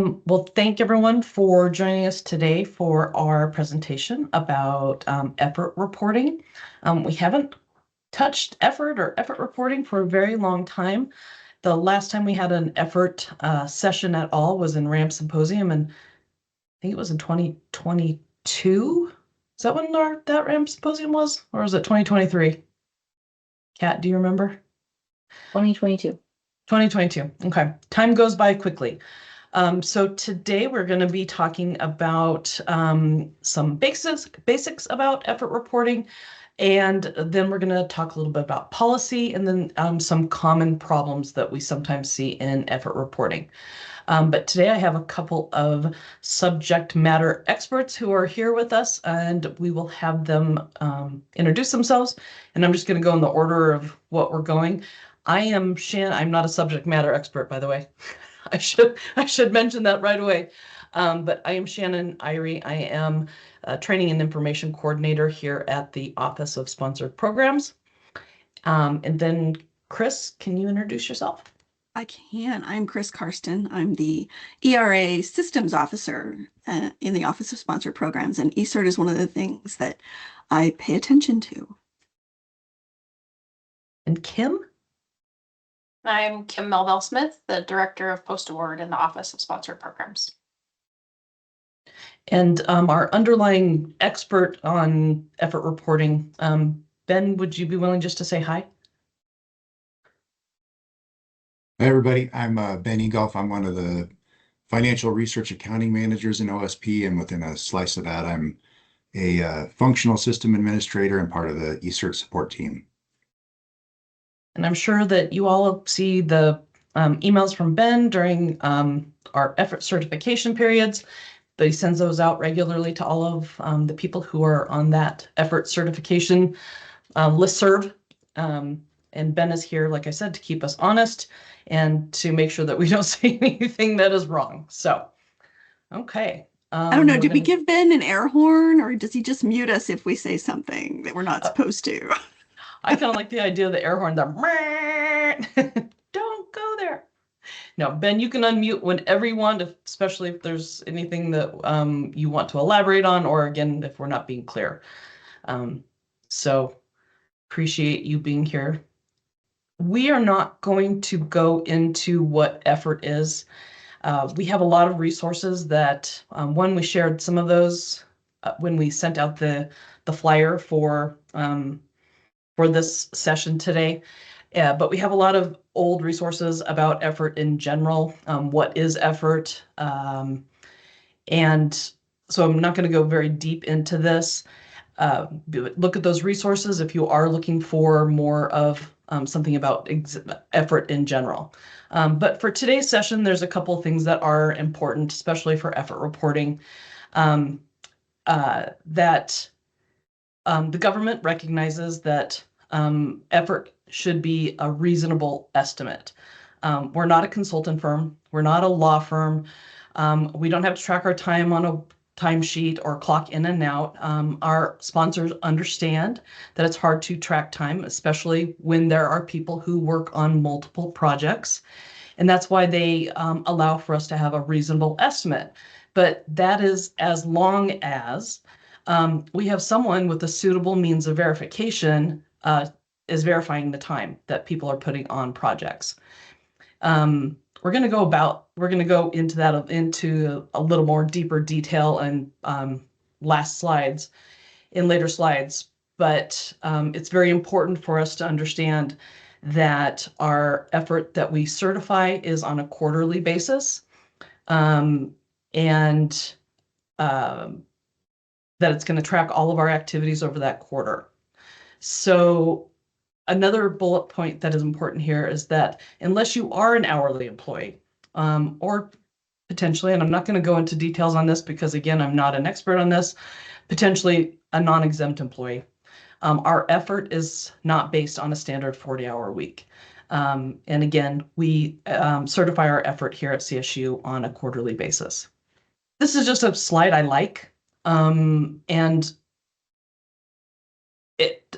Well, thank everyone for joining us today for our presentation about effort reporting. We haven't touched effort or effort reporting for a very long time. The last time we had an effort session at all was in RAM Symposium, and I think it was in 2022. Is that when that RAM Symposium was, or was it 2023? Kat, do you remember? 2022. 2022. Okay, time goes by quickly. So today we're going to be talking about some basics about effort reporting, and then we're going to talk a little bit about policy, and then some common problems that we sometimes see in effort reporting. But today I have a couple of subject matter experts who are here with us, and we will have them introduce themselves. And I'm just going to go in the order of what we're going. I am Shan. I'm not a subject matter expert, by the way. I should mention that right away. But I am Shannon Irie. I am a training and information coordinator here at the Office of Sponsored Programs. And then Chris, can you introduce yourself? I can. I'm Chris Karsten. I'm the ERA Systems Officer in the Office of Sponsored Programs, and eCert is one of the things that I pay attention to. And Kim? I'm Kim Melville-Smith, the Director of Post-Award in the Office of Sponsored Programs. And our underlying expert on effort reporting, Ben, would you be willing just to say hi? Hi, everybody. I'm Ben Egolf. I'm one of the financial research accounting managers in OSP, and within a slice of that, I'm a functional system administrator and part of the eCert support team. And I'm sure that you all see the emails from Ben during our effort certification periods, but he sends those out regularly to all of the people who are on that effort certification listserv. And Ben is here, like I said, to keep us honest and to make sure that we don't say anything that is wrong. So, okay. I don't know, did we give Ben an air horn, or does he just mute us if we say something that we're not supposed to? I kind of like the idea of the air horn, don't go there. No, Ben, you can unmute whenever you want, especially if there's anything that you want to elaborate on, or again, if we're not being clear. So appreciate you being here. We are not going to go into what effort is. We have a lot of resources that, one, we shared some of those when we sent out the flyer for this session today. But we have a lot of old resources about effort in general. What is effort? And so I'm not going to go very deep into this. Look at those resources if you are looking for more of something about effort in general. But for today's session, there's a couple of things that are important, especially for effort reporting, that the government recognizes that effort should be a reasonable estimate. We're not a consultant firm. We're not a law firm. We don't have to track our time on a timesheet or clock in and out. Our sponsors understand that it's hard to track time, especially when there are people who work on multiple projects. And that's why they allow for us to have a reasonable estimate. But that is as long as we have someone with a suitable means of verification is verifying the time that people are putting on projects. We're going to go into that into a little more deeper detail and in later slides, but it's very important for us to understand that our effort that we certify is on a quarterly basis, and that it's going to track all of our activities over that quarter. So another bullet point that is important here is that unless you are an hourly employee, or potentially, and I'm not going to go into details on this because, again, I'm not an expert on this, potentially a non-exempt employee, our effort is not based on a standard 40-hour week. And again, we certify our effort here at CSU on a quarterly basis. This is just a slide I like, and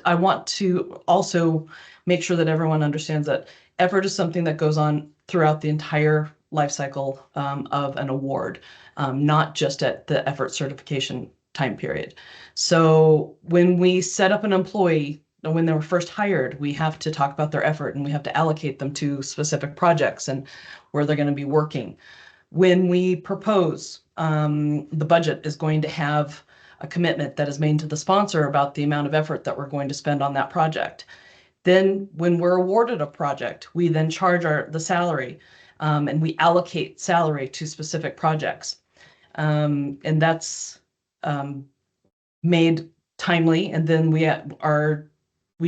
I want to also make sure that everyone understands that effort is something that goes on throughout the entire life cycle of an award, not just at the effort certification time period. So when we set up an employee, when they were first hired, we have to talk about their effort and we have to allocate them to specific projects and where they're going to be working. When we propose, the budget is going to have a commitment that is made to the sponsor about the amount of effort that we're going to spend on that project. Then when we're awarded a project, we then charge the salary, and we allocate salary to specific projects. And that's made timely. And then we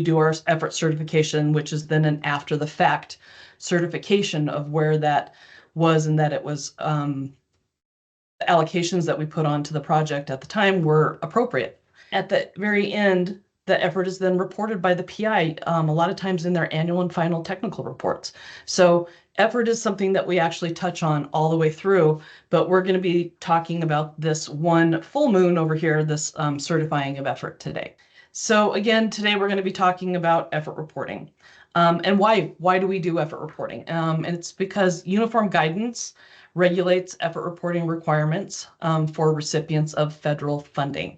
do our effort certification, which is then an after the fact certification of where that was and that it was the allocations that we put onto the project at the time were appropriate. At the very end, the effort is then reported by the PI, a lot of times in their annual and final technical reports. So effort is something that we actually touch on all the way through, but we're going to be talking about this one full moon over here, this certifying of effort today. So again, today we're going to be talking about effort reporting. And why do we do effort reporting? And it's because uniform guidance regulates effort reporting requirements for recipients of federal funding.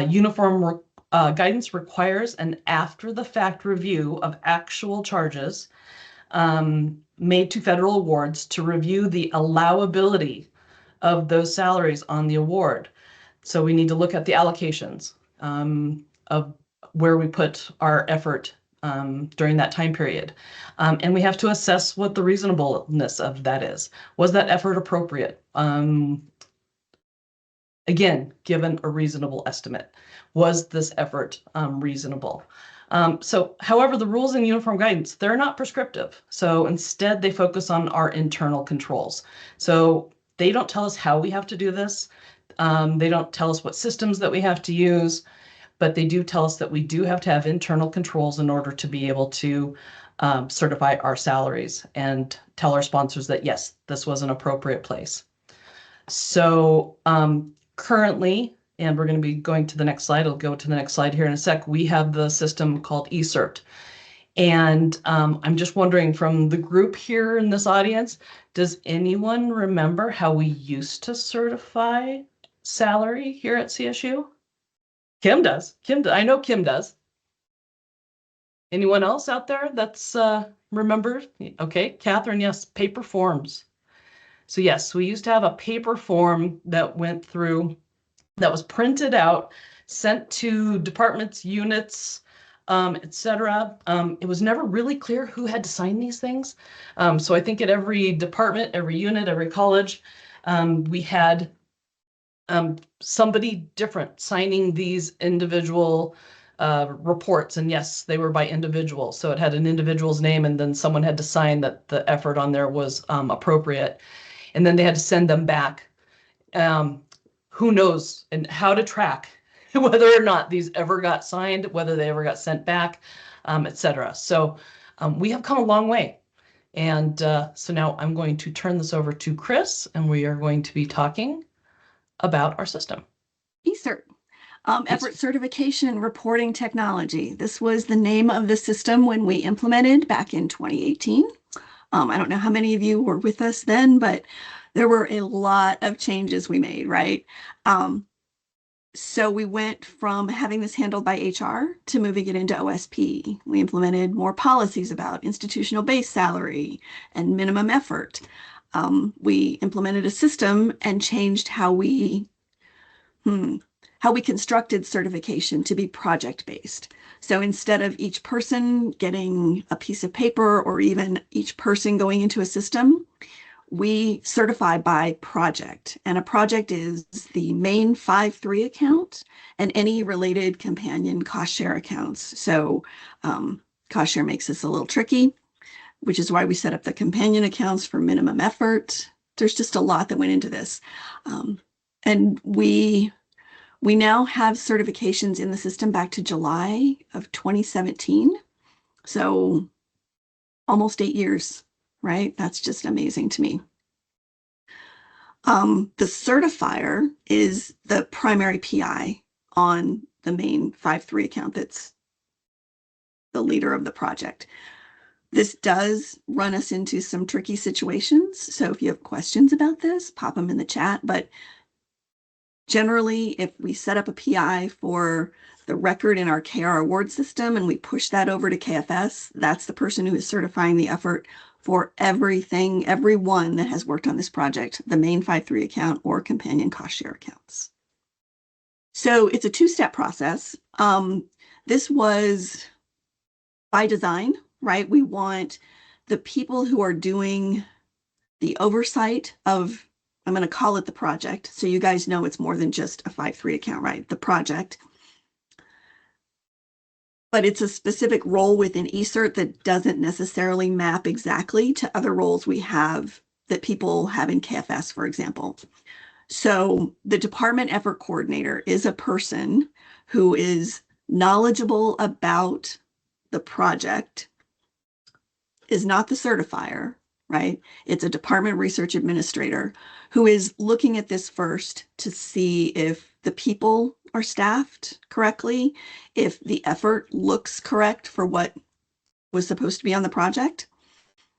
Uniform guidance requires an after-the-fact review of actual charges made to federal awards to review the allowability of those salaries on the award. So we need to look at the allocations of where we put our effort during that time period. And we have to assess what the reasonableness of that is. Was that effort appropriate? Again, given a reasonable estimate. Was this effort reasonable? However, the rules in uniform guidance, they're not prescriptive. So instead, they focus on our internal controls. So they don't tell us how we have to do this. They don't tell us what systems that we have to use, but they do tell us that we do have to have internal controls in order to be able to certify our salaries and tell our sponsors that, yes, this was an appropriate place. So currently, and we're going to be going to the next slide. I'll go to the next slide here in a sec. We have the system called ecrt. And I'm just wondering from the group here in this audience, does anyone remember how we used to certify salary here at CSU? Kim does. I know Kim does. Anyone else out there that's remembered? Okay, Catherine, yes, paper forms. So yes, we used to have a paper form that went through, that was printed out, sent to departments, units, etc. It was never really clear who had to sign these things. So I think at every department, every unit, every college, we had somebody different signing these individual reports. And yes, they were by individual. So it had an individual's name and then someone had to sign that the effort on there was appropriate. And then they had to send them back. Who knows and how to track whether or not these ever got signed, whether they ever got sent back, etc. So we have come a long way. And so now I'm going to turn this over to Chris, and we are going to be talking about our system. ecrt. Effort certification reporting technology. This was the name of the system when we implemented back in 2018. I don't know how many of you were with us then, but there were a lot of changes we made, right? So we went from having this handled by HR to moving it into OSP. We implemented more policies about institutional base salary and minimum effort. We implemented a system and changed how we constructed certification to be project-based. So instead of each person getting a piece of paper or even each person going into a system, we certify by project. And a project is the main 5.3 account and any related companion cost share accounts. So cost share makes this a little tricky, which is why we set up the companion accounts for minimum effort. There's just a lot that went into this. And we now have certifications in the system back to July of 2017. So almost 8 years, right? That's just amazing to me. The certifier is the primary PI on the main 5.3 account that's the leader of the project. This does run us into some tricky situations. So if you have questions about this, pop them in the chat. But generally, if we set up a PI for the record in our KR award system and we push that over to KFS, that's the person who is certifying the effort for everything, everyone that has worked on this project, the main 5.3 account or companion cost share accounts. So it's a two-step process. This was by design, right? We want the people who are doing the oversight of, I'm going to call it the project. So you guys know it's more than just a 5.3 account, right? The project. But it's a specific role within eCert that doesn't necessarily map exactly to other roles we have that people have in KFS, for example. So the department effort coordinator is a person who is knowledgeable about the project, is not the certifier, right? It's a department research administrator who is looking at this first to see if the people are staffed correctly, if the effort looks correct for what was supposed to be on the project.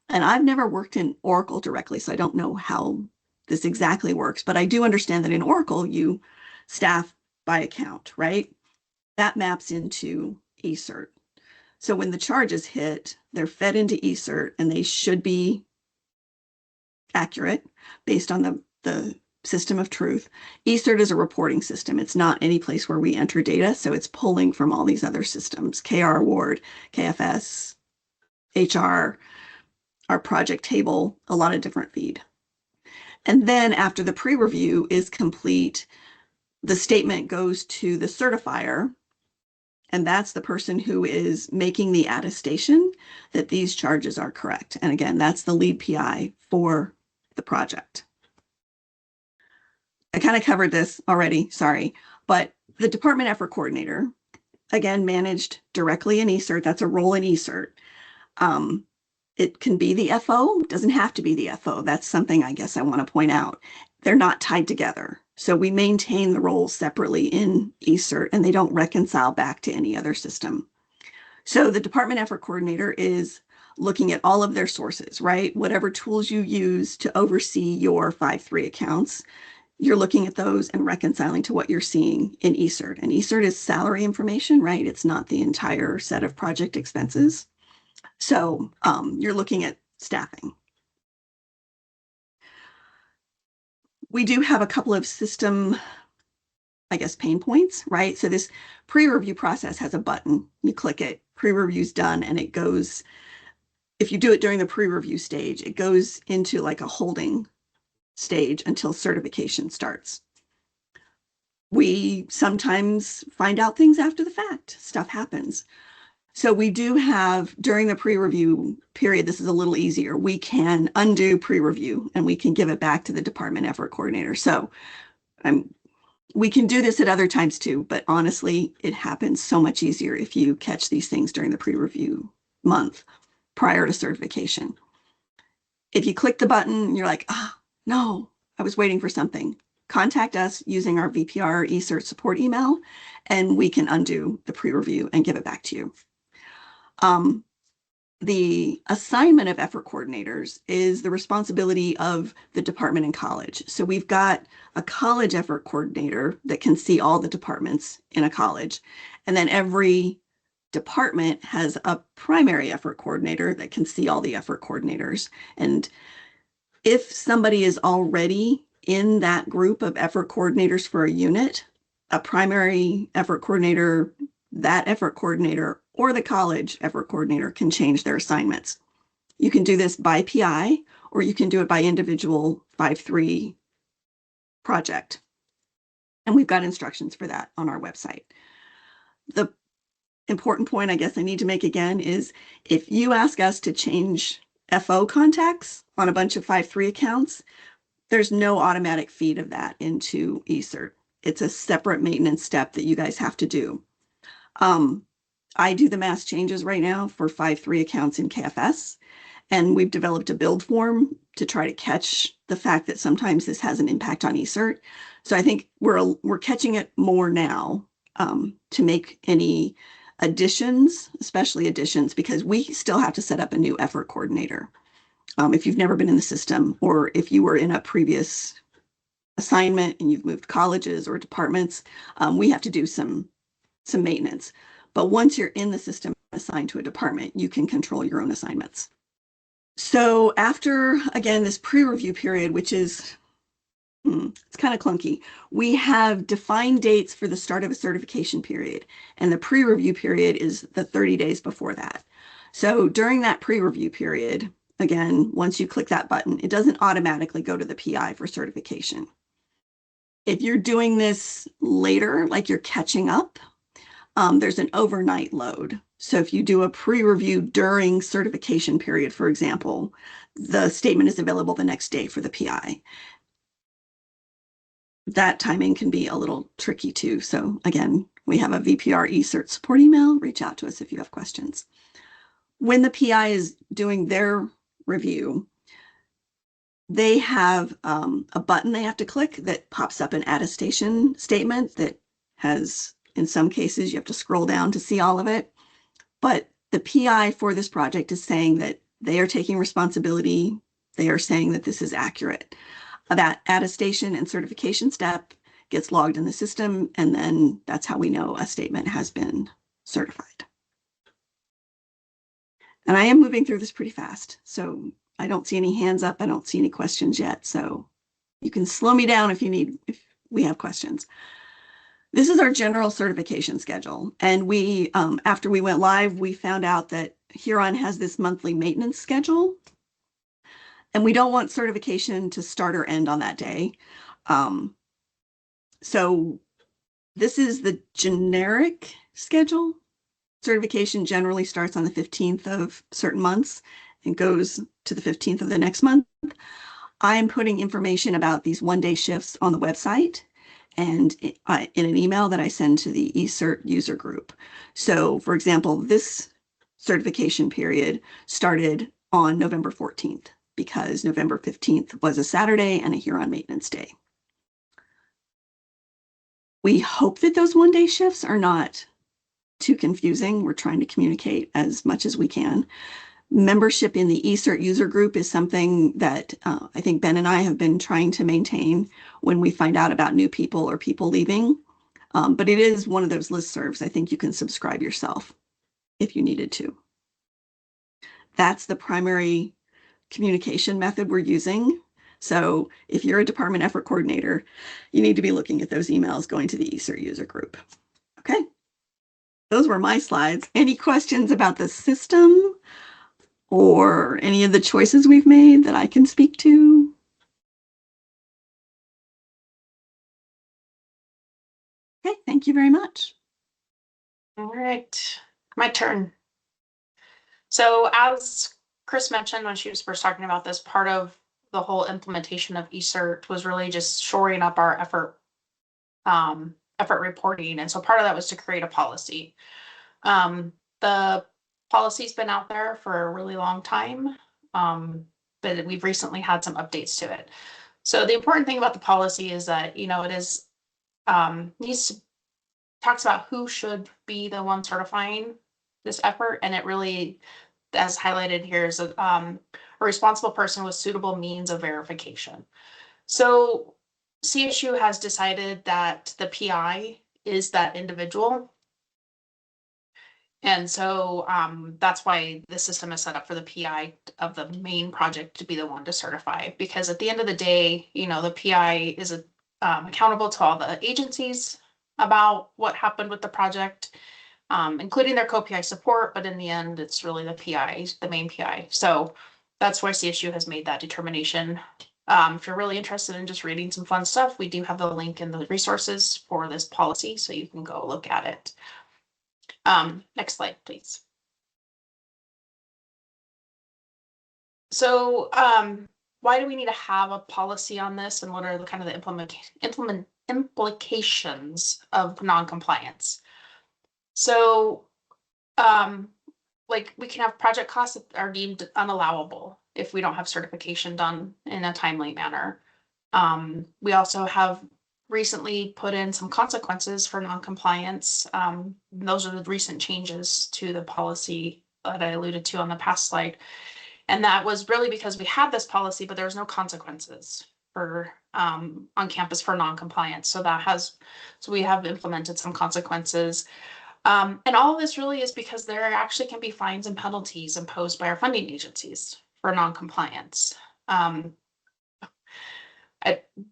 And I've never worked in Oracle directly, so I don't know how this exactly works, but I do understand that in Oracle, you staff by account, right? That maps into eCert. So when the charges hit, they're fed into eCert and they should be accurate based on the system of truth. eCert is a reporting system. It's not any place where we enter data. So it's pulling from all these other systems, KR Award, KFS, HR, our project table, a lot of different feed. And then after the pre-review is complete, the statement goes to the certifier, and that's the person who is making the attestation that these charges are correct. And again, that's the lead PI for the project. I kind of covered this already, sorry, but the department effort coordinator, again, managed directly in eCert. That's a role in eCert. It can be the FO, doesn't have to be the FO. That's something I guess I want to point out. They're not tied together. So we maintain the roles separately in eCert and they don't reconcile back to any other system. So the department effort coordinator is looking at all of their sources, right? Whatever tools you use to oversee your 5.3 accounts, you're looking at those and reconciling to what you're seeing in eCert. And eCert is salary information, right? It's not the entire set of project expenses. So you're looking at staffing. We do have a couple of system, I guess, pain points, right? So this pre-review process has a button. You click it, pre-review's done, and it goes, if you do it during the pre-review stage, it goes into like a holding stage until certification starts. We sometimes find out things after the fact. Stuff happens. So we do have, during the pre-review period, this is a little easier. We can undo pre-review and we can give it back to the department effort coordinator. So we can do this at other times too, but honestly, it happens so much easier if you catch these things during the pre-review month prior to certification. If you click the button, you're like, ah, no, I was waiting for something. Contact us using our VPR eCert support email, and we can undo the pre-review and give it back to you. The assignment of effort coordinators is the responsibility of the department and college. So we've got a college effort coordinator that can see all the departments in a college. And then every department has a primary effort coordinator that can see all the effort coordinators. And if somebody is already in that group of effort coordinators for a unit, a primary effort coordinator, that effort coordinator, or the college effort coordinator can change their assignments. You can do this by PI, or you can do it by individual 5.3 project. And we've got instructions for that on our website. The important point I guess I need to make again is if you ask us to change FO contacts on a bunch of 5.3 accounts, there's no automatic feed of that into eCert. It's a separate maintenance step that you guys have to do. I do the mass changes right now for 5.3 accounts in KFS, and we've developed a build form to try to catch the fact that sometimes this has an impact on eCert. So I think we're catching it more now to make any Additions, especially additions, because we still have to set up a new effort coordinator. If you've never been in the system, or if you were in a previous assignment and you've moved colleges or departments, we have to do some maintenance. But once you're in the system assigned to a department, you can control your own assignments. So after, again, this pre-review period, which is, it's kind of clunky, we have defined dates for the start of a certification period, and the pre-review period is the 30 days before that. So during that pre-review period, again, once you click that button, it doesn't automatically go to the PI for certification. If you're doing this later, like you're catching up, there's an overnight load. So if you do a pre-review during certification period, for example, the statement is available the next day for the PI. That timing can be a little tricky too. So again, we have a VPR eCert support email. Reach out to us if you have questions. When the PI is doing their review, they have a button they have to click that pops up an attestation statement that has, in some cases, you have to scroll down to see all of it. But the PI for this project is saying that they are taking responsibility. They are saying that this is accurate. That attestation and certification step gets logged in the system, and then that's how we know a statement has been certified. And I am moving through this pretty fast, so I don't see any hands up. I don't see any questions yet, so you can slow me down if we have questions. This is our general certification schedule. And we, after we went live, we found out that Huron has this monthly maintenance schedule. And we don't want certification to start or end on that day. So this is the generic schedule. Certification generally starts on the 15th of certain months and goes to the 15th of the next month. I am putting information about these one-day shifts on the website and in an email that I send to the eCert user group. So for example, this certification period started on November 14th because November 15th was a Saturday and a Huron maintenance day. We hope that those one-day shifts are not too confusing. We're trying to communicate as much as we can. Membership in the eCert user group is something that I think Ben and I have been trying to maintain when we find out about new people or people leaving. But it is one of those listservs. I think you can subscribe yourself if you needed to. That's the primary communication method we're using. So if you're a department effort coordinator, you need to be looking at those emails going to the eCert user group. Okay. Those were my slides. Any questions about the system or any of the choices we've made that I can speak to? Okay, thank you very much. All right, my turn. So as Chris mentioned when she was first talking about this, part of the whole implementation of eCert was really just shoring up our effort reporting. And so part of that was to create a policy. The policy's been out there for a really long time, but we've recently had some updates to it. So the important thing about the policy is that, you know, it is talks about who should be the one certifying this effort, and it really, as highlighted here, is a responsible person with suitable means of verification. So CSU has decided that the PI is that individual. And so that's why the system is set up for the PI of the main project to be the one to certify. Because at the end of the day, you know, the PI is accountable to all the agencies about what happened with the project, including their co-PI support. But in the end, it's really the PI, the main PI. So that's why CSU has made that determination. If you're really interested in just reading some fun stuff, we do have the link in the resources for this policy, so you can go look at it. Next slide, please. So why do we need to have a policy on this, and what are the kind of the implications of non-compliance? So like we can have project costs that are deemed unallowable if we don't have certification done in a timely manner. We also have recently put in some consequences for noncompliance. Those are the recent changes to the policy that I alluded to on the past slide. And that was really because we had this policy, but there was no consequences for on campus for noncompliance. So we have implemented some consequences. And all of this really is because there actually can be fines and penalties imposed by our funding agencies for noncompliance.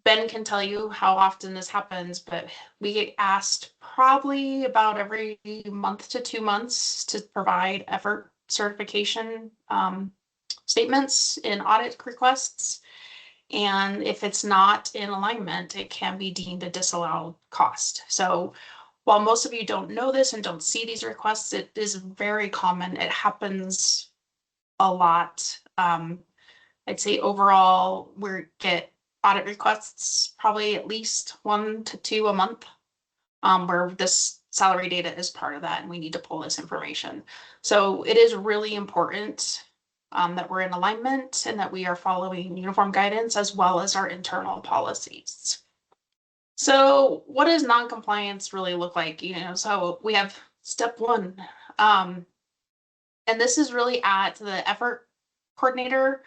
Ben can tell you how often this happens, but we get asked probably about every month to 2 months to provide effort certification statements in audit requests. And if it's not in alignment, it can be deemed a disallowed cost. So while most of you don't know this and don't see these requests, it is very common. It happens a lot. I'd say overall we get audit requests probably at least 1 to 2 a month, where this salary data is part of that and we need to pull this information. So it is really important that we're in alignment and that we are following uniform guidance as well as our internal policies. So what does noncompliance really look like? So we have step 1, and this is really at the effort coordinator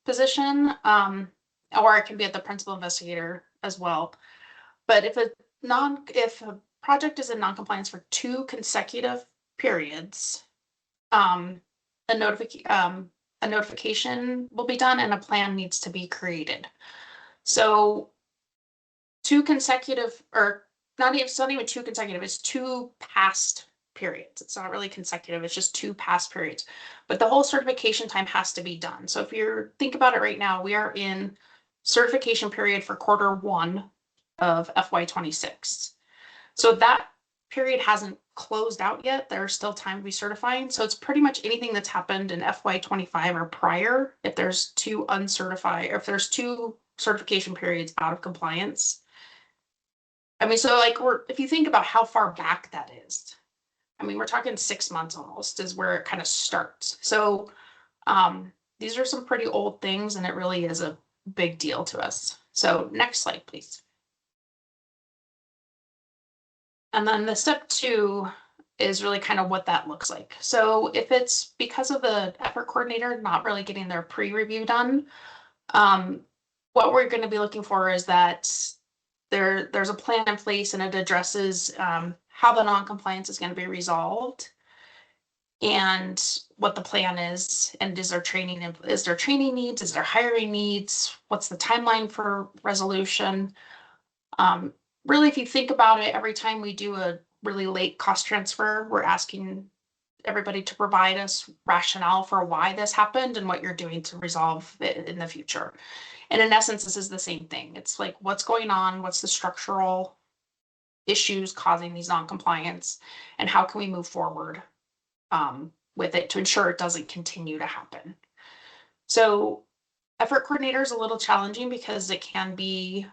position, or it can be at the principal investigator as well. But if a project is in noncompliance for 2 consecutive periods, a notification will be done and a plan needs to be created. So 2 consecutive, or it's not even 2 consecutive, it's 2 past periods. It's not really consecutive, it's just 2 past periods. But the whole certification time has to be done. So if you think about it right now, we are in certification period for quarter 1 of FY26. So that period hasn't closed out yet. There's still time to be certifying. So it's pretty much anything that's happened in FY25 or prior. If there's 2 uncertified, or if there's 2 certification periods out of compliance. I mean, so like if you think about how far back that is, I mean, we're talking 6 months almost is where it kind of starts. So these are some pretty old things and it really is a big deal to us. So next slide, please. And then the step 2 is really kind of what that looks like. So if it's because of the effort coordinator not really getting their pre-review done, what we're going to be looking for is that there's a plan in place and it addresses how the non-compliance is going to be resolved and what the plan is, and is there training needs, is there hiring needs, what's the timeline for resolution. Really, if you think about it, every time we do a really late cost transfer, we're asking everybody to provide us rationale for why this happened and what you're doing to resolve it in the future. And in essence, this is the same thing. It's like, what's going on? What's the structural issues causing these non-compliance? And how can we move forward with it to ensure it doesn't continue to happen? So effort coordinator is a little challenging because it can be,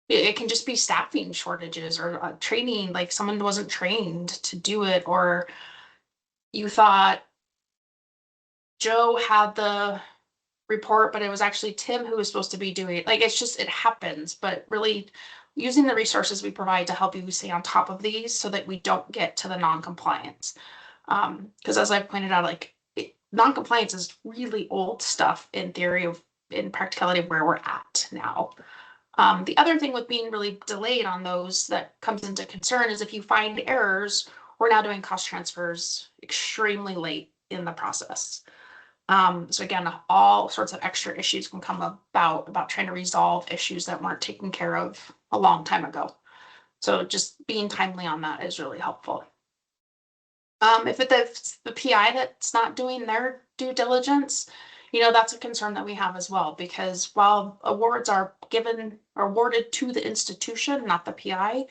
it can just be staffing shortages or training, like someone wasn't trained to do it, or you thought Joe had the report, but it was actually Tim who was supposed to be doing it. Like, it happens, but really using the resources we provide to help you stay on top of these so that we don't get to the non-compliance. Because as I've pointed out, like non-compliance is really old stuff in theory in practicality of where we're at now. The other thing with being really delayed on those that comes into concern is if you find errors, we're now doing cost transfers extremely late in the process. So again, all sorts of extra issues can come about trying to resolve issues that weren't taken care of a long time ago. So just being timely on that is really helpful. If it's the PI that's not doing their due diligence, that's a concern that we have as well, because while awards are awarded to the institution, not the PI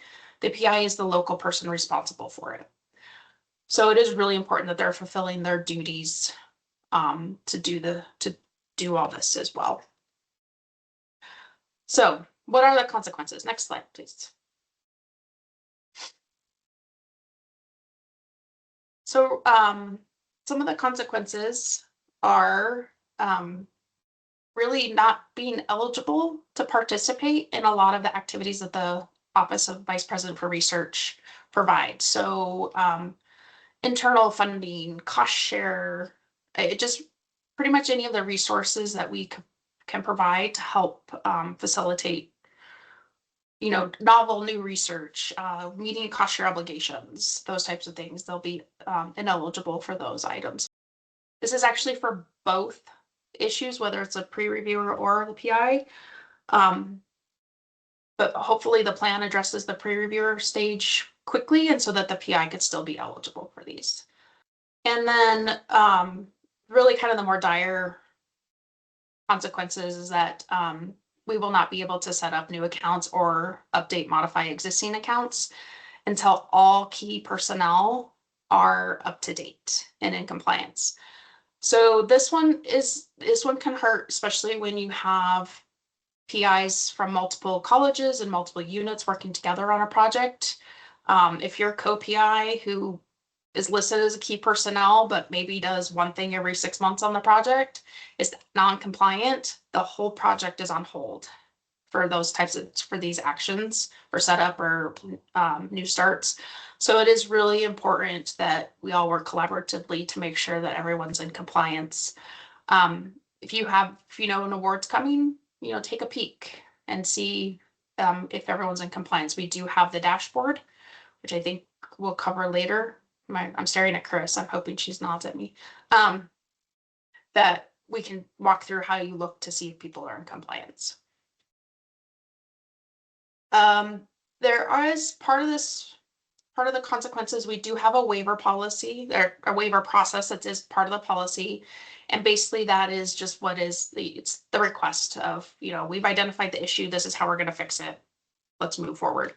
is the local person responsible for it. So it is really important that they're fulfilling their duties to do all this as well. So what are the consequences? Next slide, please. So some of the consequences are really not being eligible to participate in a lot of the activities that the Office of Vice President for Research provides. So internal funding, cost share, it just pretty much any of the resources that we can provide to help facilitate, novel new research, meeting cost share obligations, those types of things. They'll be ineligible for those items. This is actually for both issues, whether it's a pre-reviewer or the PI. But hopefully the plan addresses the pre-reviewer stage quickly and so that the PI could still be eligible for these. And then really kind of the more dire consequences is that we will not be able to set up new accounts or update, modify existing accounts until all key personnel are up to date and in compliance. So this one can hurt, especially when you have PIs from multiple colleges and multiple units working together on a project. If you're a co-PI who is listed as a key personnel, but maybe does one thing every 6 months on the project, is non-compliant, the whole project is on hold for these actions for setup or new starts. So it is really important that we all work collaboratively to make sure that everyone's in compliance. If you know an award's coming, take a peek and see if everyone's in compliance. We do have the dashboard, which I think we'll cover later. I'm staring at Chris. I'm hoping she's nods at me. That we can walk through how you look to see if people are in compliance. There is part of the consequences. We do have a waiver policy or a waiver process that is part of the policy. And basically that is just it's the request of, we've identified the issue. This is how we're going to fix it. Let's move forward.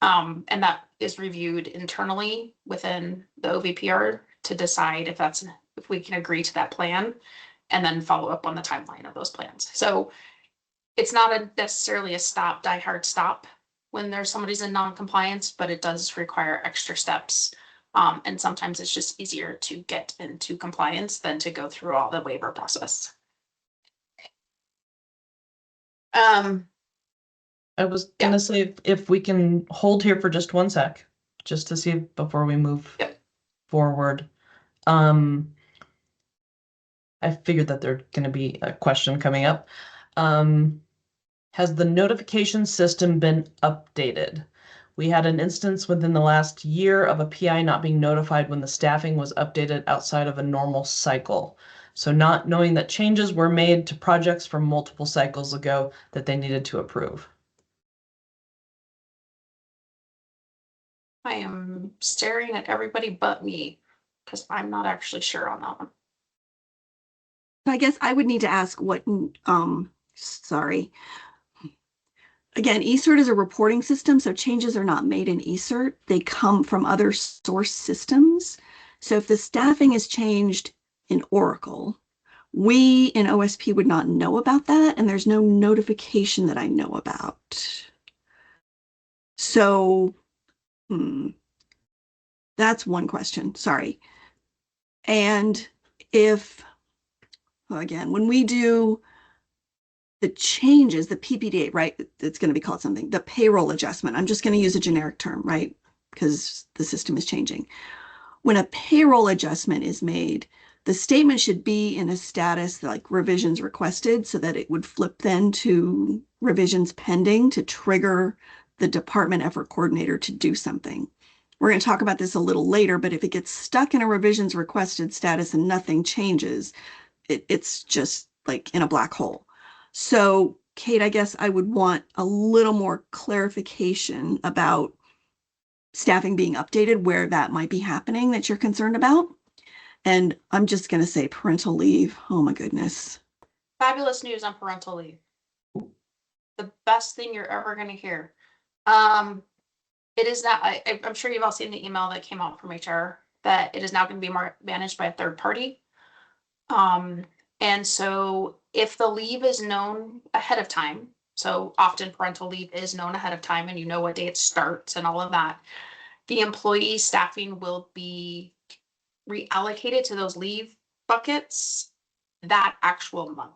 And that is reviewed internally within the OVPR to decide if we can agree to that plan and then follow up on the timeline of those plans. So it's not necessarily a die hard stop when somebody's in non-compliance, but it does require extra steps. And sometimes it's just easier to get into compliance than to go through all the waiver process. I was gonna say if we can hold here for just 1 sec, just to see before we move forward. I figured that there's gonna be a question coming up. Has the notification system been updated? We had an instance within the last year of a PI not being notified when the staffing was updated outside of a normal cycle. So not knowing that changes were made to projects from multiple cycles ago that they needed to approve. I am staring at everybody but me because I'm not actually sure on that one. I guess I would need to ask what, sorry. Again, ecrt is a reporting system, so changes are not made in ecrt. They come from other source systems. So if the staffing is changed in Oracle, we in OSP would not know about that, and there's no notification that I know about. So that's one question, sorry. And again, when we do the changes, the PPDA, right? It's going to be called something, the payroll adjustment. I'm just going to use a generic term, right? Because the system is changing. When a payroll adjustment is made, the statement should be in a status like revisions requested so that it would flip then to revisions pending to trigger the department effort coordinator to do something. We're going to talk about this a little later, but if it gets stuck in a revisions requested status and nothing changes, it's just like in a black hole. So, Kate, I guess I would want a little more clarification about staffing being updated, where that might be happening that you're concerned about. And I'm just going to say parental leave. Oh, my goodness. Fabulous news on parental leave. The best thing you're ever going to hear. It is not, I'm sure you've all seen the email that came out from HR that it is now going to be managed by a third party. And so if the leave is known ahead of time, so often parental leave is known ahead of time and you know what day it starts and all of that, the employee staffing will be reallocated to those leave buckets that actual month.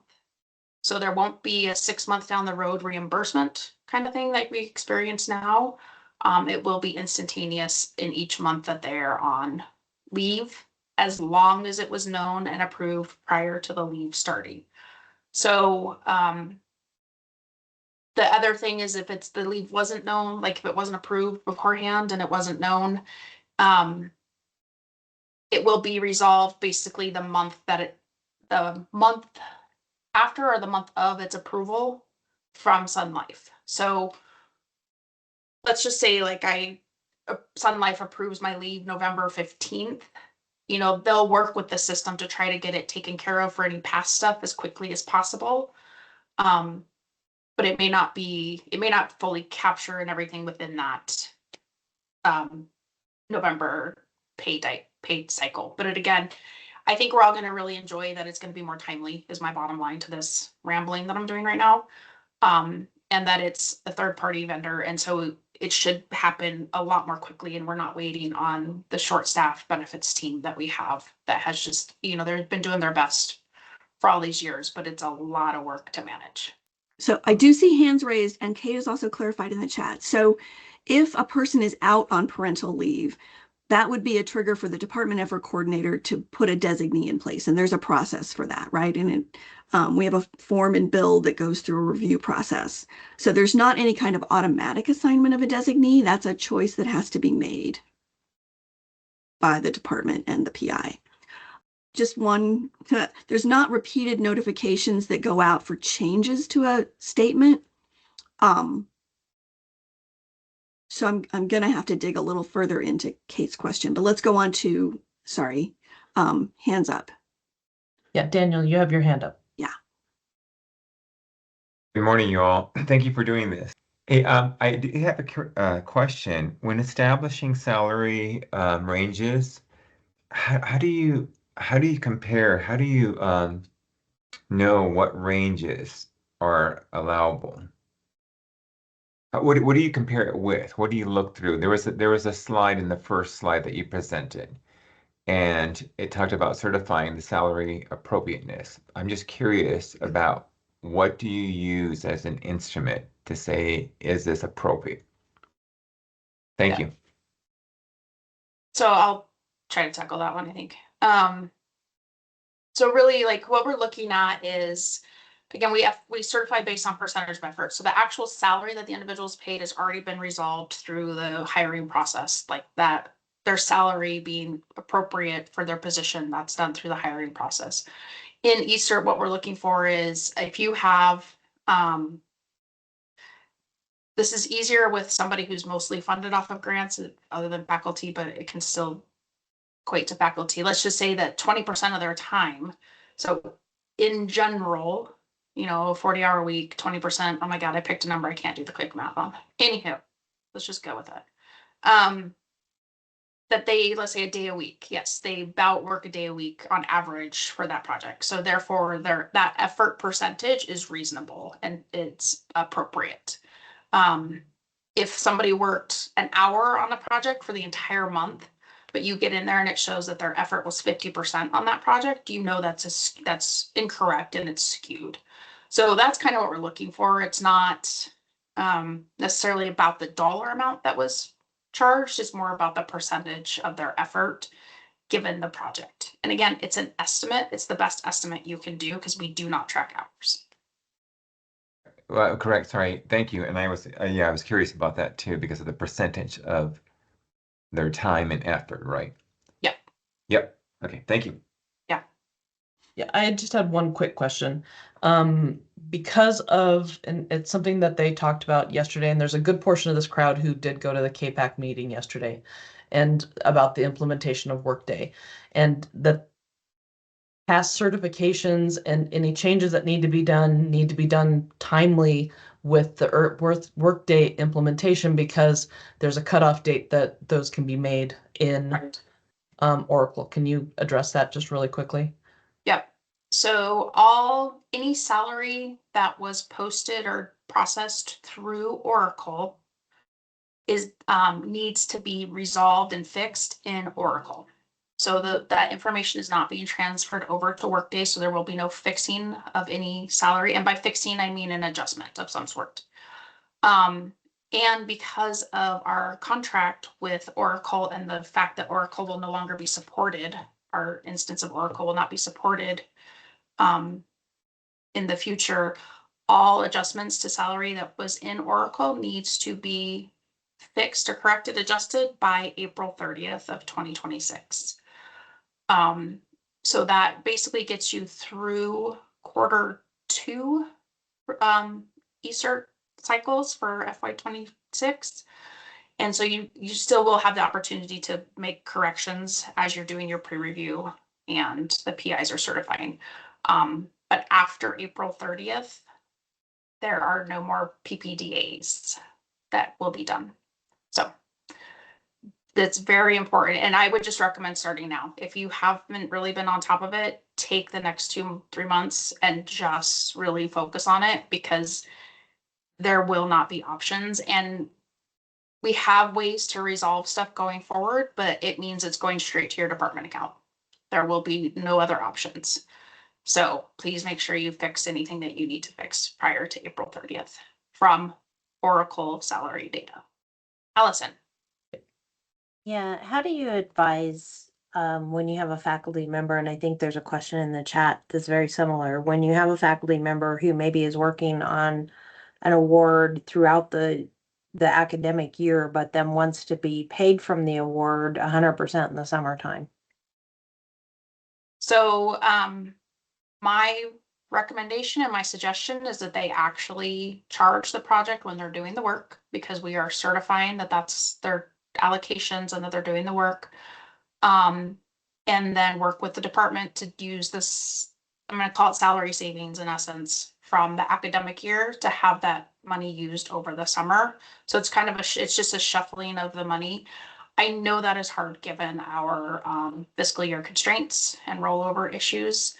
So there won't be a 6 month down the road reimbursement kind of thing like we experience now. It will be instantaneous in each month that they're on leave, as long as it was known and approved prior to the leave starting. So, the other thing is if it's the leave wasn't known, like if it wasn't approved beforehand and it wasn't known, it will be resolved basically the month after or the month of its approval from Sun Life. So let's just say like Sun Life approves my leave November 15th. You know, they'll work with the system to try to get it taken care of for any past stuff as quickly as possible. But it may not fully capture and everything within that November paid cycle. But again, I think we're all going to really enjoy that. It's going to be more timely is my bottom line to this rambling that I'm doing right now. And that it's a third party vendor. And so it should happen a lot more quickly. And we're not waiting on the short staff benefits team that we have that has just, they've been doing their best for all these years, but it's a lot of work to manage. So I do see hands raised, and Kate has also clarified in the chat. So if a person is out on parental leave, that would be a trigger for the department effort coordinator to put a designee in place. And there's a process for that, right? And we have a form and build that goes through a review process. So there's not any kind of automatic assignment of a designee. That's a choice that has to be made by the department and the PI. Just one, there's not repeated notifications that go out for changes to a statement. So I'm going to have to dig a little further into Kate's question, but let's go on to, hands up. Yeah, Daniel, you have your hand up. Yeah. Good morning, you all. Thank you for doing this. Hey, I do have a question. When establishing salary ranges, how do you compare? How do you know what ranges are allowable? What do you compare it with? What do you look through? There was a slide in the first slide that you presented, and it talked about certifying the salary appropriateness. I'm just curious about what do you use as an instrument to say, is this appropriate? Thank you. So I'll try to tackle that one, I think. So really like what we're looking at is, again, we certify based on percentage of effort. So the actual salary that the individual's paid has already been resolved through the hiring process, like that, their salary being appropriate for their position, that's done through the hiring process. In eCert, what we're looking for is if you have, this is easier with somebody who's mostly funded off of grants other than faculty, but it can still equate to faculty. Let's just say that 20% of their time. So in general, 40-hour week, 20%. Oh my God, I picked a number I can't do the quick math on. Anywho, let's just go with it. That they, let's say a day a week. Yes, they about work a day a week on average for that project. So therefore that effort percentage is reasonable and it's appropriate. If somebody worked an hour on a project for the entire month, but you get in there and it shows that their effort was 50% on that project, that's incorrect and it's skewed. So that's kind of what we're looking for. It's not necessarily about the dollar amount that was charged. It's more about the percentage of their effort given the project. And again, it's an estimate. It's the best estimate you can do because we do not track hours. Well, correct. Sorry. Thank you. And I was curious about that too, because of the percentage of their time and effort, right? Yep. Yep. Okay. Thank you. Yeah, I just had one quick question. Because of, and it's something that they talked about yesterday, and there's a good portion of this crowd who did go to the KPAC meeting yesterday, and about the implementation of Workday, and the past certifications and any changes that need to be done timely with the Workday implementation, because there's a cutoff date that those can be made in Oracle. Can you address that just really quickly? Yep. So any salary that was posted or processed through Oracle is needs to be resolved and fixed in Oracle. So that information is not being transferred over to Workday, so there will be no fixing of any salary. And by fixing, I mean an adjustment of some sort. And because of our contract with Oracle and the fact that Oracle will no longer be supported, our instance of Oracle will not be supported in the future, all adjustments to salary that was in Oracle needs to be fixed or corrected, adjusted by April 30th of 2026. So that basically gets you through Q2 ECert cycles for FY26. And so you still will have the opportunity to make corrections as you're doing your pre-review and the PIs are certifying. But after April 30th, there are no more PPDAs that will be done. So that's very important. And I would just recommend starting now. If you haven't really been on top of it, take the next 2-3 months and just really focus on it, because there will not be options. And we have ways to resolve stuff going forward, but it means it's going straight to your department account. There will be no other options. So please make sure you fix anything that you need to fix prior to April 30th from Oracle salary data. Allison. Yeah, how do you advise when you have a faculty member, and I think there's a question in the chat that's very similar, when you have a faculty member who maybe is working on an award throughout the academic year, but then wants to be paid from the award 100% in the summertime? So my recommendation and my suggestion is that they actually charge the project when they're doing the work, because we are certifying that that's their allocations and that they're doing the work. And then work with the department to use this, I'm going to call it salary savings in essence, from the academic year to have that money used over the summer. So it's kind of it's just a shuffling of the money. I know that is hard given our fiscal year constraints and rollover issues,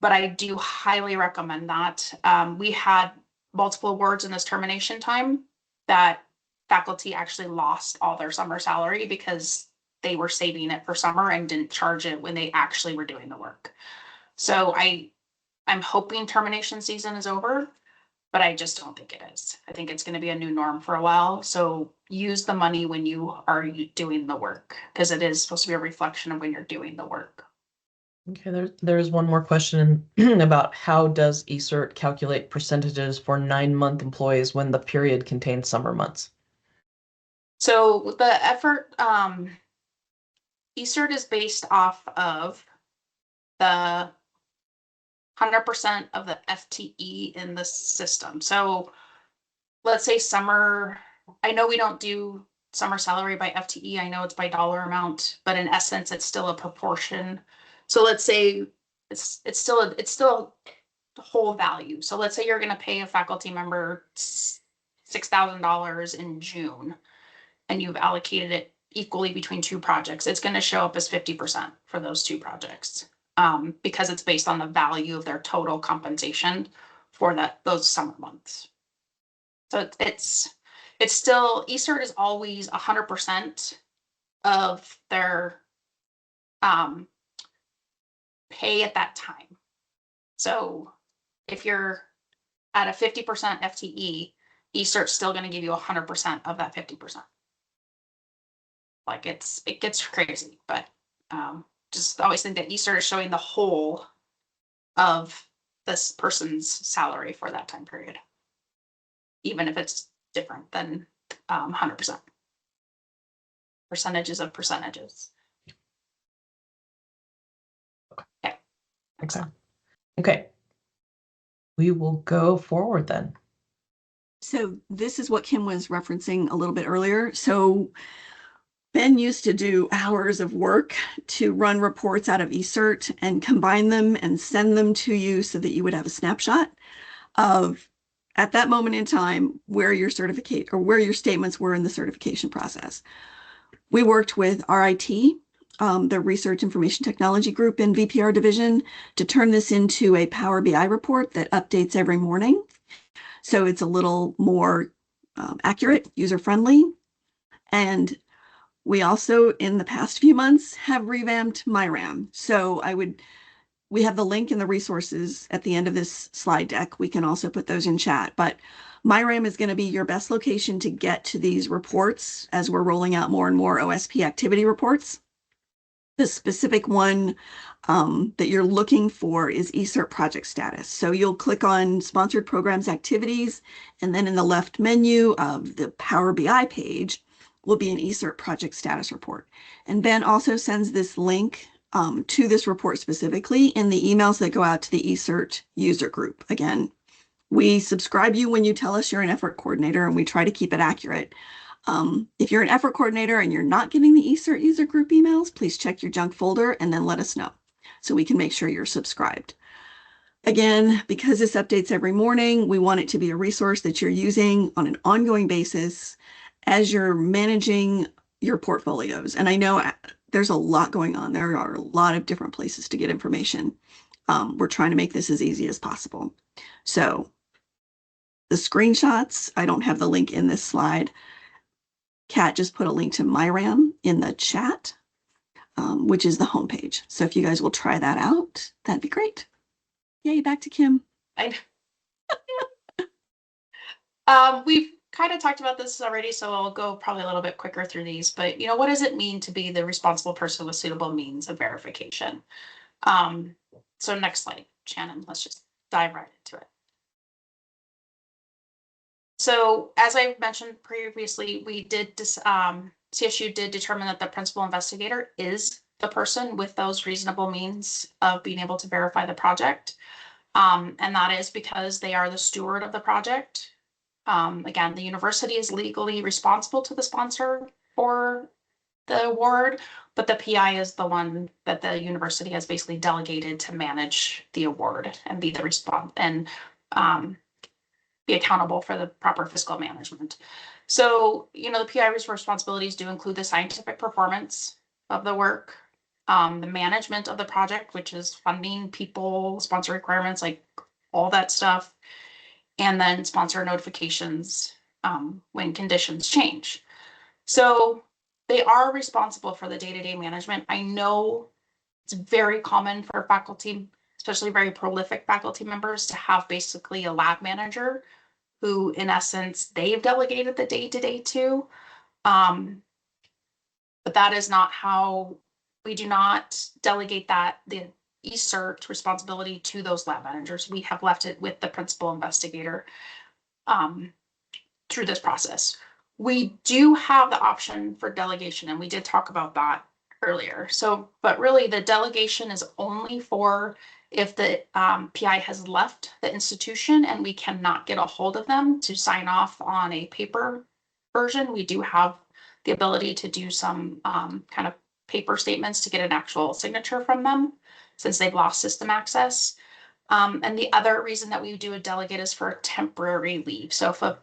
but I do highly recommend that. We had multiple awards in this termination time that faculty actually lost all their summer salary because they were saving it for summer and didn't charge it when they actually were doing the work. So I'm hoping termination season is over, but I just don't think it is. I think it's going to be a new norm for a while. So use the money when you are doing the work, because it is supposed to be a reflection of when you're doing the work. Okay, there's one more question about how does ECERT calculate percentages for 9-month employees when the period contains summer months? So the effort, ECERT is based off of the 100% of the FTE in the system. So let's say summer, I know we don't do summer salary by FTE. I know it's by dollar amount, but in essence, it's still a proportion. So let's say it's still the whole value. So let's say you're going to pay a faculty member $6,000 in June, and you've allocated it equally between 2 projects. It's going to show up as 50% for those 2 projects, because it's based on the value of their total compensation for those summer months. So it's still, ECERT is always 100% of their pay at that time. So if you're at a 50% FTE, ECERT's still going to give you 100% of that 50%. Like it gets crazy, but just always think that ECERT is showing the whole of this person's salary for that time period, even if it's different than 100%. Percentages of percentages. Okay. Excellent. Okay. We will go forward then. So this is what Kim was referencing a little bit earlier. So Ben used to do hours of work to run reports out of ECERT and combine them and send them to you so that you would have a snapshot of, at that moment in time, where your certificate or where your statements were in the certification process. We worked with RIT, the Research Information Technology Group in VPR division, to turn this into a Power BI report that updates every morning. So it's a little more accurate, user-friendly. And We also, in the past few months, have revamped MyRAM. So we have the link in the resources at the end of this slide deck. We can also put those in chat, but MyRAM is going to be your best location to get to these reports as we're rolling out more and more OSP activity reports. The specific one that you're looking for is ecrt project status. So you'll click on sponsored programs activities, and then in the left menu of the Power BI page will be an ecrt project status report. And Ben also sends this link to this report specifically in the emails that go out to the ecrt user group. Again, we subscribe you when you tell us you're an effort coordinator, and we try to keep it accurate. If you're an effort coordinator and you're not getting the ecrt user group emails, please check your junk folder and then let us know so we can make sure you're subscribed. Again, because this updates every morning, we want it to be a resource that you're using on an ongoing basis as you're managing your portfolios. And I know there's a lot going on. There are a lot of different places to get information. We're trying to make this as easy as possible. So the screenshots, I don't have the link in this slide. Kat just put a link to MyRAM in the chat, which is the homepage. So if you guys will try that out, that'd be great. Yay, back to Kim. We've kind of talked about this already, so I'll go probably a little bit quicker through these, but what does it mean to be the responsible person with suitable means of verification? So next slide, Shannon, let's just dive right into it. So as I mentioned previously, we did CSU did determine that the principal investigator is the person with those reasonable means of being able to verify the project. And that is because they are the steward of the project. Again, the university is legally responsible to the sponsor for the award, but the PI is the one that the university has basically delegated to manage the award and be the be accountable for the proper fiscal management. So, the PI's responsibilities do include the scientific performance of the work, the management of the project, which is funding, people, sponsor requirements, like all that stuff, and then sponsor notifications when conditions change. So they are responsible for the day-to-day management. I know it's very common for faculty, especially very prolific faculty members, to have basically a lab manager who, in essence, they've delegated the day-to-day to. But that is not how, we do not delegate the ecrt responsibility to those lab managers. We have left it with the principal investigator through this process. We do have the option for delegation, and we did talk about that earlier. So, but really the delegation is only for if the PI has left the institution and we cannot get a hold of them to sign off on a paper version. We do have the ability to do some kind of paper statements to get an actual signature from them since they've lost system access. And the other reason that we do a delegate is for temporary leave. So if a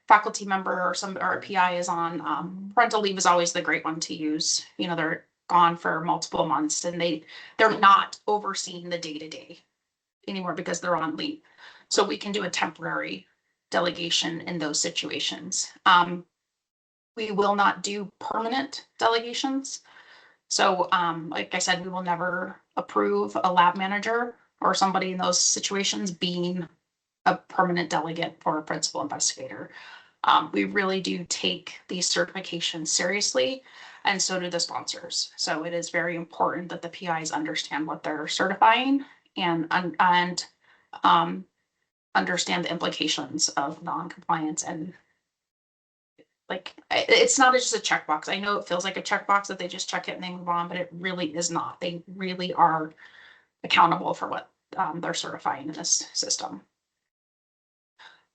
faculty member or a PI is on parental leave, is always the great one to use. They're gone for multiple months and they're not overseeing the day-to-day anymore because they're on leave. So we can do a temporary delegation in those situations. We will not do permanent delegations. So like I said, we will never approve a lab manager or somebody in those situations being a permanent delegate for a principal investigator. We really do take these certifications seriously, and so do the sponsors. So it is very important that the PIs understand what they're certifying and understand the implications of non-compliance. And it's not just a checkbox. I know it feels like a checkbox that they just check it and they move on, but it really is not. They really are accountable for what they're certifying in this system.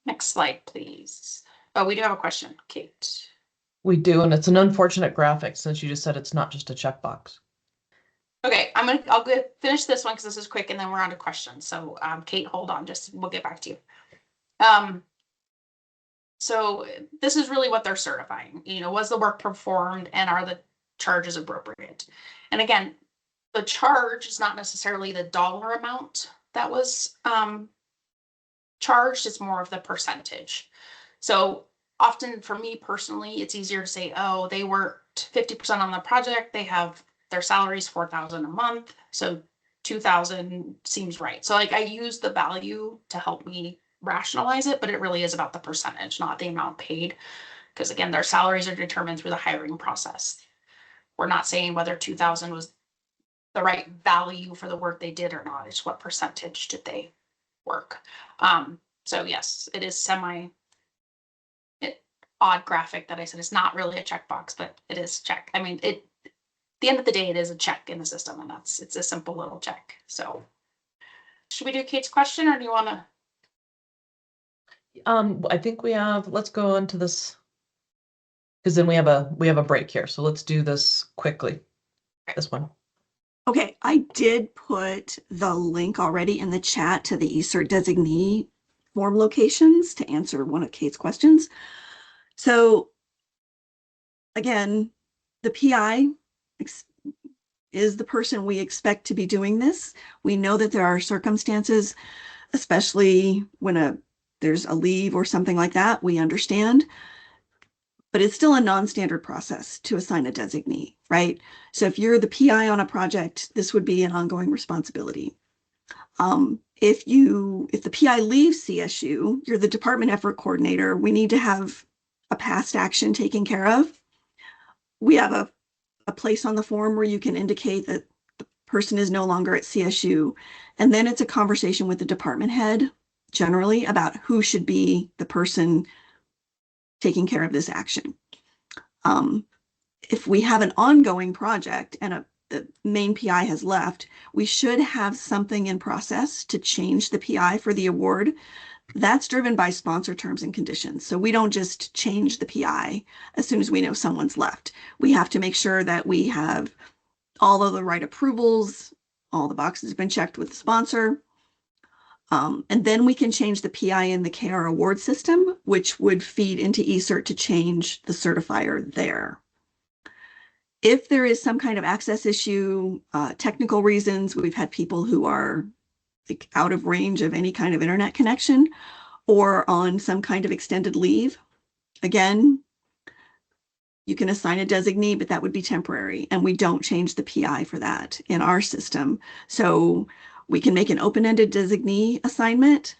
Next slide, please. Oh, we do have a question, Kate. We do, and it's an unfortunate graphic since you just said it's not just a checkbox. Okay, I'll finish this one because this is quick, and then we're on to questions. So, Kate, hold on, we'll get back to you. So this is really what they're certifying. Was the work performed and are the charges appropriate? And again, the charge is not necessarily the dollar amount that was charged, it's more of the percentage. So often for me personally, it's easier to say, oh, they were worked 50% on the project, they have their salaries $4,000 a month. So 2,000 seems right. So like I use the value to help me rationalize it, but it really is about the percentage, not the amount paid. Because again, their salaries are determined through the hiring process. We're not saying whether 2,000 was the right value for the work they did or not. It's what percentage did they work. So yes, it is odd graphic that I said it's not really a checkbox, but it is check. I mean, at the end of the day, it is a check in the system, and it's a simple little check. So should we do Kate's question, or do you want to? I think let's go on to this, because then we have a break here. So let's do this quickly. This one. Okay, I did put the link already in the chat to the eCert designee form locations to answer one of Kate's questions. So again, the PI is the person we expect to be doing this. We know that there are circumstances, especially when there's a leave or something like that, we understand. But it's still a non-standard process to assign a designee, right? So if you're the PI on a project, this would be an ongoing responsibility. If the PI leaves CSU, you're the department effort coordinator, we need to have a past action taken care of. We have a place on the form where you can indicate that the person is no longer at CSU. And then it's a conversation with the department head generally about who should be the person taking care of this action. If we have an ongoing project and the main PI has left, we should have something in process to change the PI for the award. That's driven by sponsor terms and conditions. So we don't just change the PI as soon as we know someone's left. We have to make sure that we have all of the right approvals, all the boxes have been checked with the sponsor. And then we can change the PI in the KR award system, which would feed into eCert to change the certifier there. If there is some kind of access issue, technical reasons, we've had people who are like out of range of any kind of internet connection or on some kind of extended leave. Again, you can assign a designee, but that would be temporary, and we don't change the PI for that in our system. So we can make an open-ended designee assignment,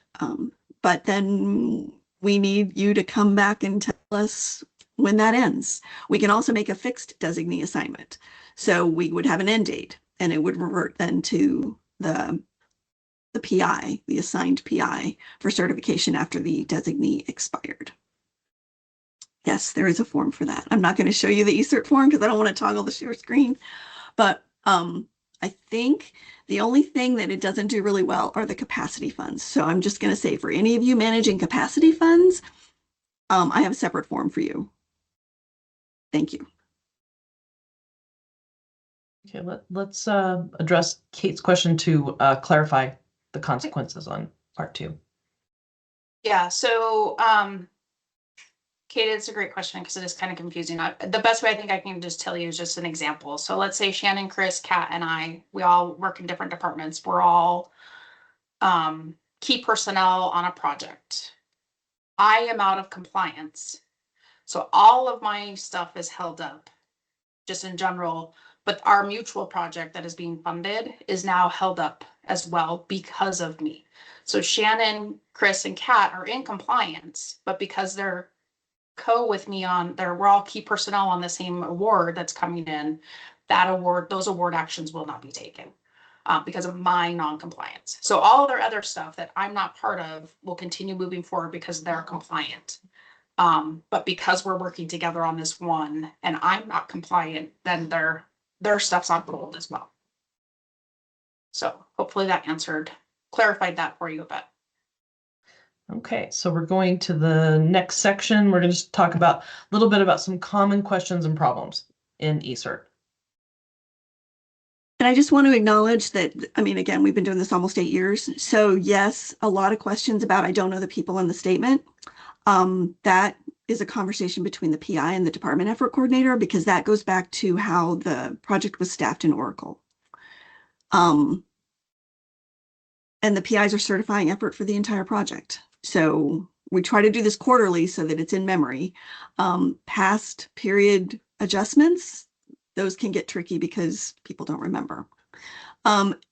but then we need you to come back and tell us when that ends. We can also make a fixed designee assignment. So we would have an end date, and it would revert then to the PI, the assigned PI for certification after the designee expired. Yes, there is a form for that. I'm not going to show you the eCert form because I don't want to toggle the share screen, but I think the only thing that it doesn't do really well are the capacity funds. So I'm just going to say for any of you managing capacity funds, I have a separate form for you. Thank you. Okay, let's address Kate's question to clarify the consequences on part 2. Yeah, so Kate, it's a great question because it is kind of confusing. The best way I think I can just tell you is just an example. So let's say Shannon, Chris, Kat, and I, we all work in different departments. We're all key personnel on a project. I am out of compliance. So all of my stuff is held up just in general, but our mutual project that is being funded is now held up as well because of me. So Shannon, Chris, and Kat are in compliance, but because they're with me we're all key personnel on the same award that's coming in, those award actions will not be taken because of my non-compliance. So all of their other stuff that I'm not part of will continue moving forward because they're compliant. But because we're working together on this one and I'm not compliant, then their stuff's on hold as well. So hopefully that clarified that for you a bit. Okay, so we're going to the next section. We're going to just talk about a little bit about some common questions and problems in eCert. And I just want to acknowledge that, I mean, again, we've been doing this almost 8 years. So yes, a lot of questions about, I don't know the people in the statement. That is a conversation between the PI and the department effort coordinator, because that goes back to how the project was staffed in Oracle. And the PIs are certifying effort for the entire project. So we try to do this quarterly so that it's in memory. Past period adjustments, those can get tricky because people don't remember.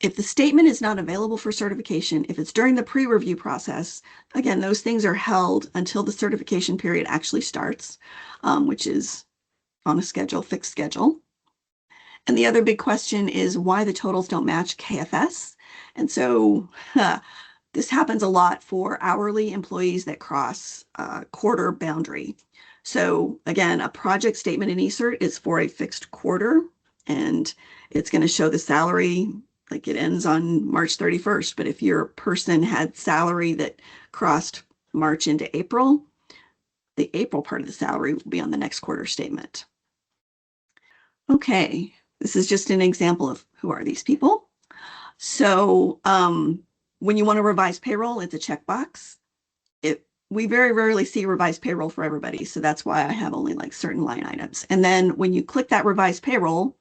If the statement is not available for certification, if it's during the pre-review process, again, those things are held until the certification period actually starts, which is on a schedule, fixed schedule. And the other big question is why the totals don't match KFS. And so this happens a lot for hourly employees that cross quarter boundary. So again, a project statement in ecert is for a fixed quarter, and it's going to show the salary like it ends on March 31st. But if your person had salary that crossed March into April, the April part of the salary will be on the next quarter statement. Okay, this is just an example of who are these people. So when you want to revise payroll, it's a checkbox. We very rarely see revised payroll for everybody. So that's why I have only like certain line items. And then when you click that revised payroll,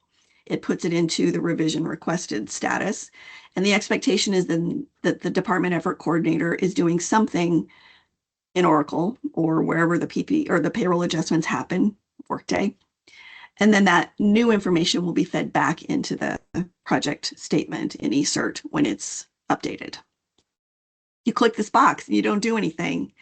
it puts it into the revision requested status. And the expectation is then that the department effort coordinator is doing something in Oracle or wherever the PP or the payroll adjustments happen, Workday. And then that new information will be fed back into the project statement in ecert when it's updated. You click this box, you don't do anything.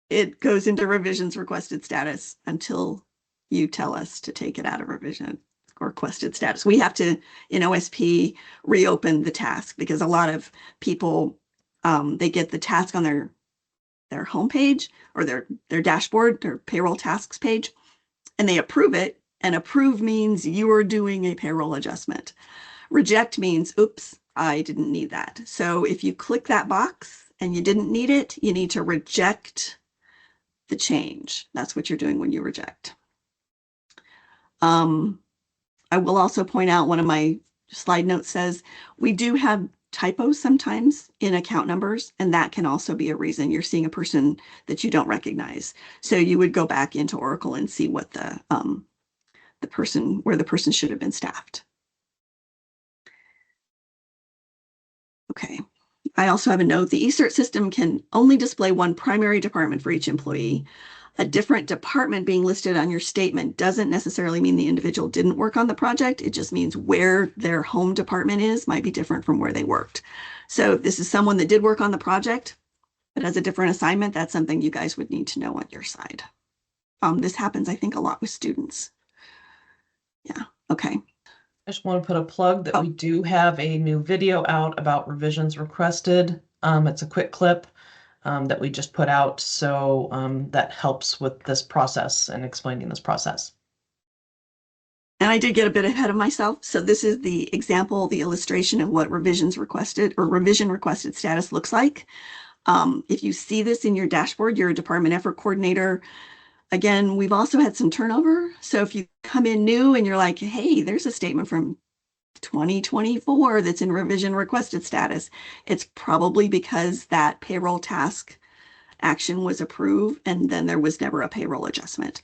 It goes into revisions requested status until you tell us to take it out of revision requested status. We have to, in OSP, reopen the task because a lot of people, they get the task on their homepage or their dashboard, their payroll tasks page, and they approve it. And approve means you are doing a payroll adjustment. Reject means, oops, I didn't need that. So if you click that box and you didn't need it, you need to reject the change. That's what you're doing when you reject. I will also point out, one of my slide notes says we do have typos sometimes in account numbers, and that can also be a reason you're seeing a person that you don't recognize. So you would go back into Oracle and see what where the person should have been staffed. Okay. I also have a note. The ecert system can only display one primary department for each employee. A different department being listed on your statement doesn't necessarily mean the individual didn't work on the project. It just means where their home department is might be different from where they worked. So if this is someone that did work on the project but has a different assignment, that's something you guys would need to know on your side. This happens, I think, a lot with students. Yeah, okay. I just want to put a plug that we do have a new video out about revisions requested. It's a quick clip that we just put out. So that helps with this process and explaining this process. And I did get a bit ahead of myself. So this is the example, the illustration of what revisions requested or revision requested status looks like. If you see this in your dashboard, you're a department effort coordinator. Again, we've also had some turnover. So if you come in new and you're like, hey, there's a statement from 2024 that's in revision requested status, it's probably because that payroll task action was approved and then there was never a payroll adjustment.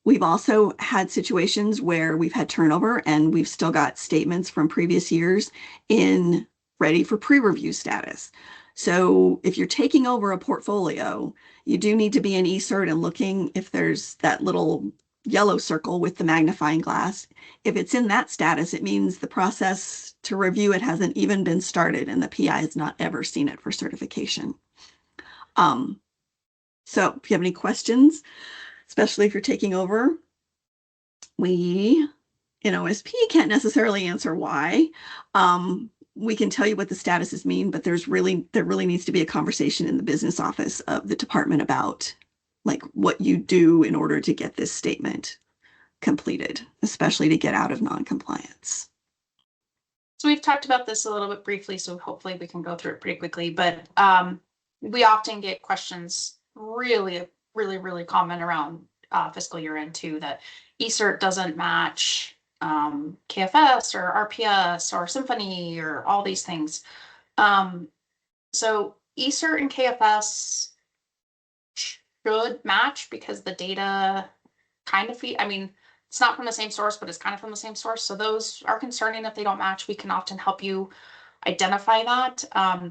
We've also had situations where we've had turnover and we've still got statements from previous years in ready for pre-review status. So if you're taking over a portfolio, you do need to be in ecert and looking if there's that little yellow circle with the magnifying glass. If it's in that status, it means the process to review it hasn't even been started and the PI has not ever seen it for certification. So if you have any questions, especially if you're taking over, we in OSP can't necessarily answer why. We can tell you what the statuses mean, but there really needs to be a conversation in the business office of the department about like what you do in order to get this statement completed, especially to get out of non-compliance. So we've talked about this a little bit briefly, so hopefully we can go through it pretty quickly, but we often get questions really common around fiscal year end too, that ecert doesn't match KFS or RPS or Symphony or all these things. So ecert and KFS should match because the data kind of it's not from the same source, but it's kind of from the same source. So those are concerning if they don't match. We can often help you identify that.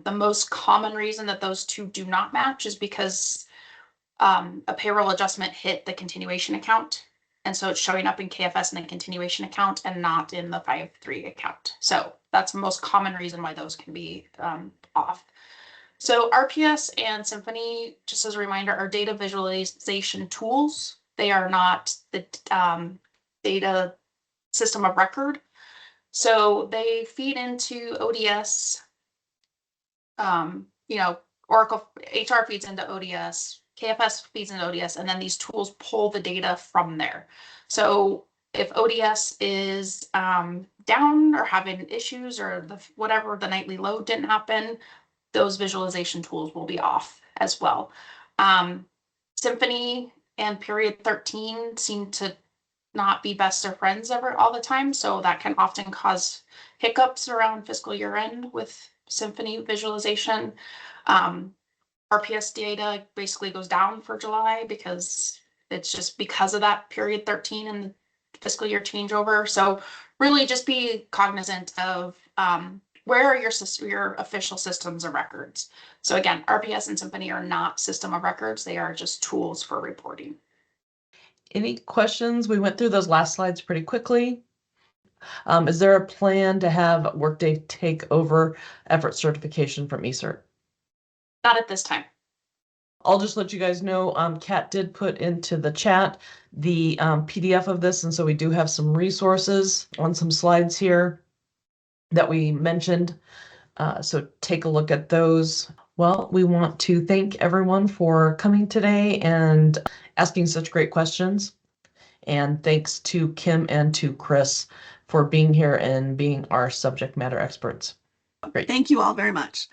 The most common reason that those two do not match is because a payroll adjustment hit the continuation account And so it's showing up in KFS in the continuation account and not in the 5.3 account. So that's the most common reason why those can be off. So RPS and Symphony, just as a reminder, are data visualization tools. They are not the data system of record. So they feed into ODS. Oracle HR feeds into ODS, KFS feeds into ODS, and then these tools pull the data from there. So if ODS is down or having issues or whatever, the nightly load didn't happen, those visualization tools will be off as well. Symphony and period 13 seem to not be best of friends all the time. So that can often cause hiccups around fiscal year end with Symphony visualization. RPS data basically goes down for July because it's just because of that period 13 and the fiscal year changeover. So really just be cognizant of where are your official systems of records. So again, RPS and Symphony are not system of records. They are just tools for reporting. Any questions? We went through those last slides pretty quickly. Is there a plan to have Workday take over effort certification from eCert? Not at this time. I'll just let you guys know, Kat did put into the chat the PDF of this, and so we do have some resources on some slides here that we mentioned. So take a look at those. Well, we want to thank everyone for coming today and asking such great questions. And thanks to Kim and to Chris for being here and being our subject matter experts. Great. Thank you all very much.